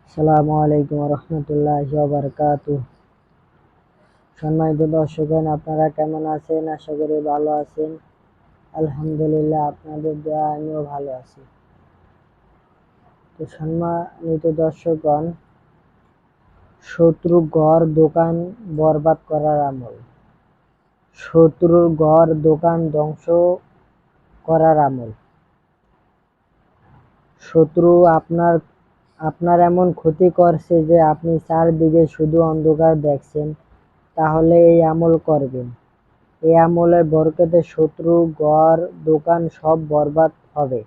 আসসালামু আলাইকুম রহমতুল্লাহি ওয়া বারাকাতুহু। সম্মানিত দর্শকগণ, আপনারা কেমন আছেন? আশা করি ভালো আছেন। আলহামদুলিল্লাহ, আপনাদের দোয়া আমিও ভালো আছি। তো সম্মানিত দর্শকগণ, শত্রু ঘর দোকান বরবাদ করার আমল। শত্রুর ঘর দোকান ধ্বংস করার আমল। শত্রু আপনার এমন ক্ষতি করছে যে আপনি চারদিকে শুধু অন্ধকার দেখছেন, তাহলে এই আমল করবেন। এই আমলের বরকতে শত্রু ঘর দোকান সব বরবাদ হবে,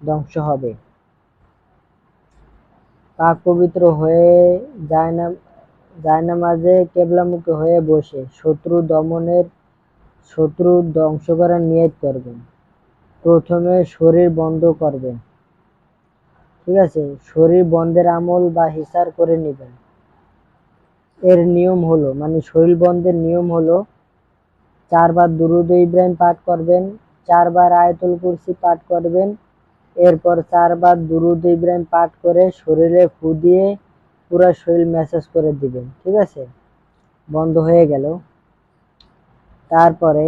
ধ্বংস হবে। পাক পবিত্র হয়ে জায়নামাজে কিবলামুখী হয়ে বসে শত্রু ধ্বংস করার নিয়ত করবেন। প্রথমে শরীর বন্ধ করবেন, ঠিক আছে? শরীর বন্ধের আমল বা হিসার করে নেবেন। এর নিয়ম হলো, শরীর বন্ধের নিয়ম হলো, 4 বার দুরূদ ইব্রাহিম পাঠ করবেন, 4 বার আয়াতুল কুরসি পাঠ করবেন, এরপর 4 বার দুরূদ ইব্রাহিম পাঠ করে শরীরে ফু দিয়ে পুরো শরীর ম্যাসাজ করে দিবেন, ঠিক আছে? বন্ধ হয়ে গেল। তারপরে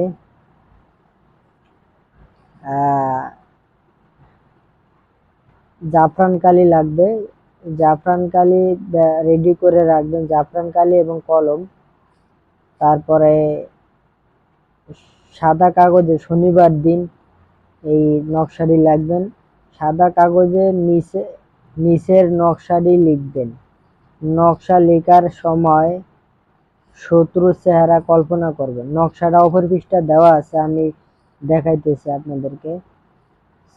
জাফরান কালি লাগবে। জাফরান কালি রেডি করে রাখবেন, জাফরান কালি এবং কলম। তারপরে সাদা কাগজে শনিবার দিন এই নকশাটি লিখবেন। সাদা কাগজে নিচের নকশাটি লিখবেন। নকশা লেখার সময় শত্রুর চেহারা কল্পনা করবেন। নকশাটা অপর পৃষ্ঠা দেওয়া আছে, আমি দেখাইতেছি আপনাদেরকে।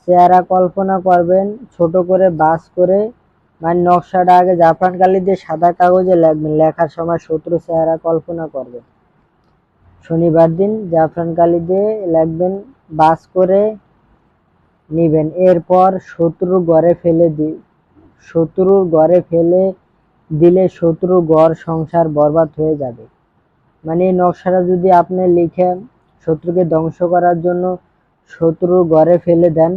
চেহারা কল্পনা করবেন, ছোট করে বাস করে, নকশাটা আগে জাফরান কালি দিয়ে সাদা কাগজে লিখবেন। লেখার সময় শত্রুর চেহারা কল্পনা করবেন। শনিবার দিন জাফরান কালি দিয়ে লিখবেন, বাস করে নিবেন। এরপর শত্রুর ঘরে ফেলে দিলে শত্রুর ঘর সংসার বরবাদ হয়ে যাবে। এই নকশাটা যদি আপনি লিখে শত্রুকে ধ্বংস করার জন্য শত্রুর ঘরে ফেলে দেন,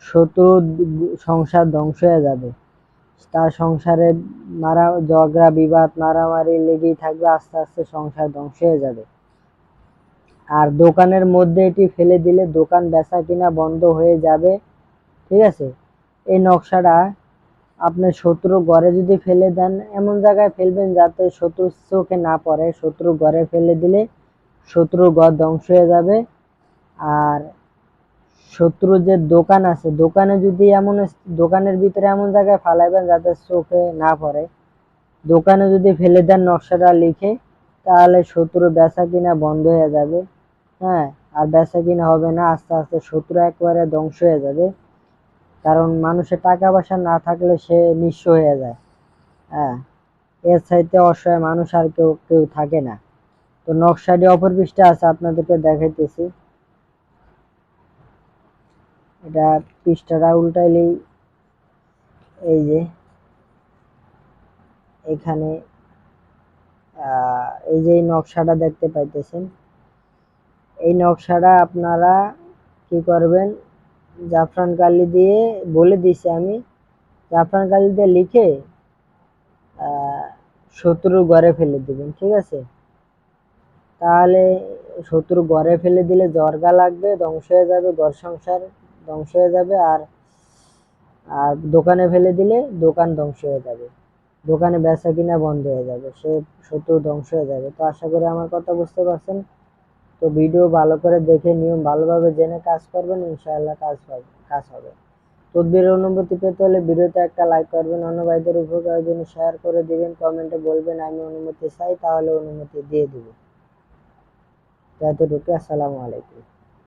শত্রুর সংসার ধ্বংস হয়ে যাবে। তার সংসারে ঝগড়া বিবাদ মারামারি লেগেই থাকবে, আস্তে আস্তে সংসার ধ্বংস হয়ে যাবে। আর দোকানের মধ্যে এটি ফেলে দিলে দোকান বেচা কিনা বন্ধ হয়ে যাবে, ঠিক আছে? এই নকশাটা আপনি শত্রু ঘরে যদি ফেলে দেন, এমন জায়গায় ফেলবেন যাতে শত্রুর চোখে না পড়ে। শত্রু ঘরে ফেলে দিলে শত্রুর ঘর ধ্বংস হয়ে যাবে। আর শত্রুর যে দোকান আছে, দোকানের ভিতরে এমন জায়গায় ফালাইবেন যাতে চোখে না পড়ে। দোকানে যদি ফেলে দেন নকশাটা লিখে, তাহলে শত্রু বেচা কিনা বন্ধ হয়ে যাবে। হ্যাঁ, আর বেচা কিনা হবে না, আস্তে আস্তে শত্রু একবারে ধ্বংস হয়ে যাবে। কারণ মানুষের টাকা পয়সা না থাকলে সে নিঃস্ব হয়ে যায়। হ্যাঁ, এর চাইতে অসহায় মানুষ আর কেউ থাকে না। তো নকশাটি অপর পৃষ্ঠা আছে, আপনাদেরকে দেখাইতেছি। এটা পৃষ্ঠাটা উল্টাইলেই এই যে এখানে এই যে নকশাটা দেখতে পাইতেছেন, এই নকশাটা আপনারা কি করবেন, জাফরান কালি দিয়ে বলে দিছি আমি, জাফরান কালি দিয়ে লিখে শত্রুর ঘরে ফেলে দিবেন, ঠিক আছে? তাহলে শত্রু ঘরে ফেলে দিলে জর্গা লাগবে, ধ্বংস হয়ে যাবে, ঘর সংসার ধ্বংস হয়ে যাবে। আর দোকানে ফেলে দিলে দোকান ধ্বংস হয়ে যাবে, দোকানে বেচা কিনা বন্ধ হয়ে যাবে, সে শত্রু ধ্বংস হয়ে যাবে। তো আশা করি আমার কথা বুঝতে পারছেন। তো ভিডিও ভালো করে দেখে নিয়ম ভালোভাবে জেনে কাজ করবেন, ইনশাআল্লাহ কাজ হবে। তদবিরের অনুমতি পেতে হলে ভিডিওতে একটা লাইক করবেন, অন্য ভাইদের উপকারের জন্য শেয়ার করে দিবেন, কমেন্টে বলবেন আমি অনুমতি চাই, তাহলে অনুমতি দিয়ে দিব। এতটুকু। আসসালামু আলাইকুম।